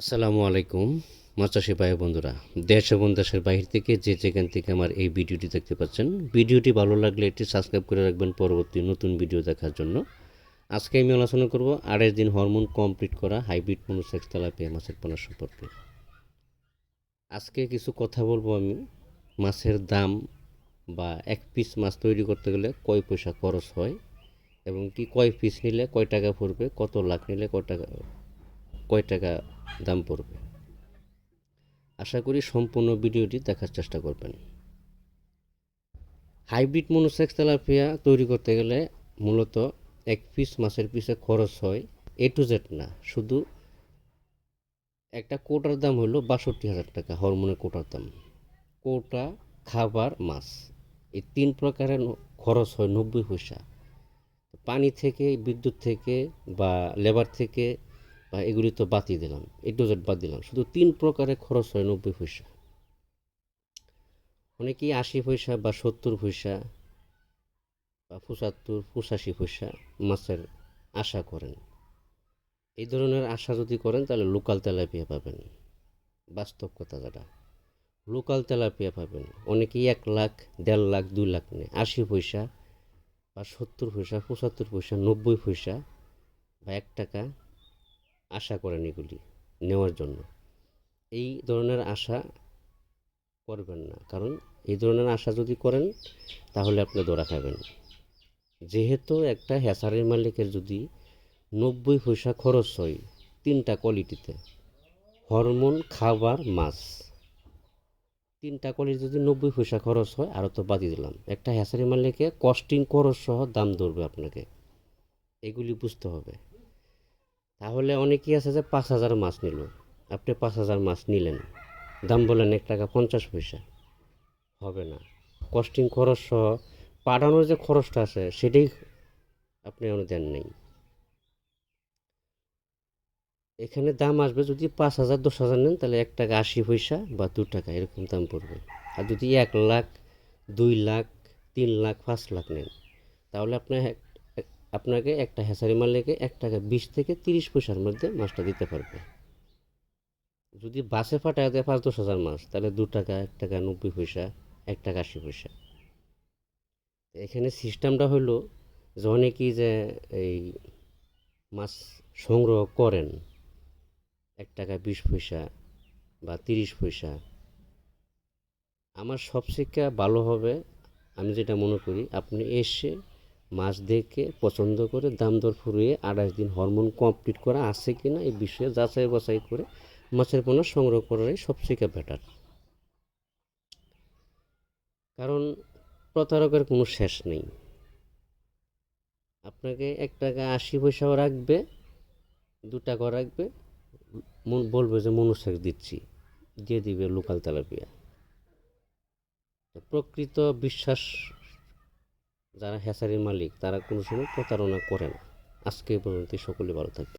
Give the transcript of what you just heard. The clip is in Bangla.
আসসালামু আলাইকুম মাছ চাষি ভাই বন্ধুরা, দেশ এবং দেশের বাইরে থেকে যে যেখান থেকে আমার এই ভিডিওটি দেখতে পাচ্ছেন, ভিডিওটি ভালো লাগলে এটি সাবস্ক্রাইব করে রাখবেন পরবর্তী নতুন ভিডিও দেখার জন্য। আজকে আমি আলোচনা করব 28 দিন হরমোন কমপ্লিট করা হাইব্রিড মনোসেক্স তেলাপিয়া মাছের পোনা সম্পর্কে। আজকে কিছু কথা বলবো আমি মাছের দাম বা এক পিস মাছ তৈরি করতে গেলে কয় পয়সা খরচ হয় এবং কি কয় পিস নিলে কয় টাকা পড়বে, কত লাখ নিলে কয় টাকা দাম পড়বে। আশা করি সম্পূর্ণ ভিডিওটি দেখার চেষ্টা করবেন। হাইব্রিড মনোসেক্স তেলাপিয়া তৈরি করতে গেলে মূলত এক পিস মাছের পিছে খরচ হয় A to Z না, শুধু একটা কোটার দাম হলো 62,000 টাকা। হরমোনের কোটার দাম, কোটা, খাবার, মাছ, এই তিন প্রকারের খরচ হয় 90 পয়সা। পানি থেকে, বিদ্যুৎ থেকে বা লেবার থেকে বা এগুলি তো বাতিয়ে দিলাম, A to Z বাদ দিলাম, শুধু তিন প্রকারের খরচ হয় 90 পয়সা। অনেকেই 80 পয়সা বা 70 পয়সা বা 75-85 পয়সা মাছের আশা করেন। এই ধরনের আশা যদি করেন তাহলে লোকাল তেলাপিয়া পাবেন। বাস্তব কথা যেটা, লোকাল তেলাপিয়া পাবেন। অনেকেই 1 লাখ, 1.5 লাখ, 2 লাখ নেয়। 80 পয়সা বা 70 পয়সা, 75 পয়সা, 90 পয়সা বা 1 টাকা আশা করেন এগুলি নেওয়ার জন্য। এই ধরনের আশা করবেন না, কারণ এই ধরনের আশা যদি করেন তাহলে আপনি ধরা খাবেন। যেহেতু একটা হ্যাচারির মালিকের যদি 90 পয়সা খরচ হয় তিনটা কোয়ালিটিতে, হরমোন, খাবার, মাছ, তিনটা কোয়ালিটি যদি 90 পয়সা খরচ হয়, আরও তো বাদি দিলাম, একটা হ্যাচারি মালিকে কস্টিং খরচ সহ দাম ধরবে আপনাকে, এগুলি বুঝতে হবে। তাহলে অনেকেই আছে যে 5,000 মাছ নিল, আপনি 5,000 মাছ নিলেন, দাম বলেন 1 টাকা 50 পয়সা, হবে না। কস্টিং খরচ সহ পাঠানোর যে খরচটা আছে সেটাই আপনি দেন নেই। এখানে দাম আসবে যদি 5,000 10,000 নেন তাহলে 1 টাকা 80 পয়সা বা 2 টাকা এরকম দাম পড়বে। আর যদি 1 লাখ, 2 লাখ, 3 লাখ, 5 লাখ নেন তাহলে আপনাকে একটা হ্যাচারি মালিকে 1 টাকা 20 থেকে 30 পয়সার মধ্যে মাছটা দিতে পারবে। যদি বাসে ফাটায় দেয় 5-10 হাজার মাছ তাহলে 2 টাকা, 1 টাকা 90 পয়সা, 1 টাকা 80 পয়সা। এখানে সিস্টেমটা হলো যে অনেকেই যে এই মাছ সংগ্রহ করেন 1 টাকা 20 পয়সা বা 30 পয়সা, আমার সবথেকে ভালো হবে, আমি যেটা মনে করি, আপনি এসে মাছ দেখে পছন্দ করে দাম দর ফুরিয়ে 28 দিন হরমোন কমপ্লিট করা আছে কি না এই বিষয়ে যাচাই বাছাই করে মাছের পোনা সংগ্রহ করাই সবথেকে বেটার। কারণ প্রতারকের কোনো শেষ নেই। আপনাকে 1 টাকা 80 পয়সাও রাখবে, 2 টাকাও রাখবে, বলবে যে মনোসেক্স দিচ্ছি, দিয়ে দিবে লোকাল তেলাপিয়া। প্রকৃত বিশ্বাস যারা হ্যাচারির মালিক তারা কোনো সময় প্রতারণা করে না। আজকে এই পর্যন্ত, সকলে ভালো থাকবে।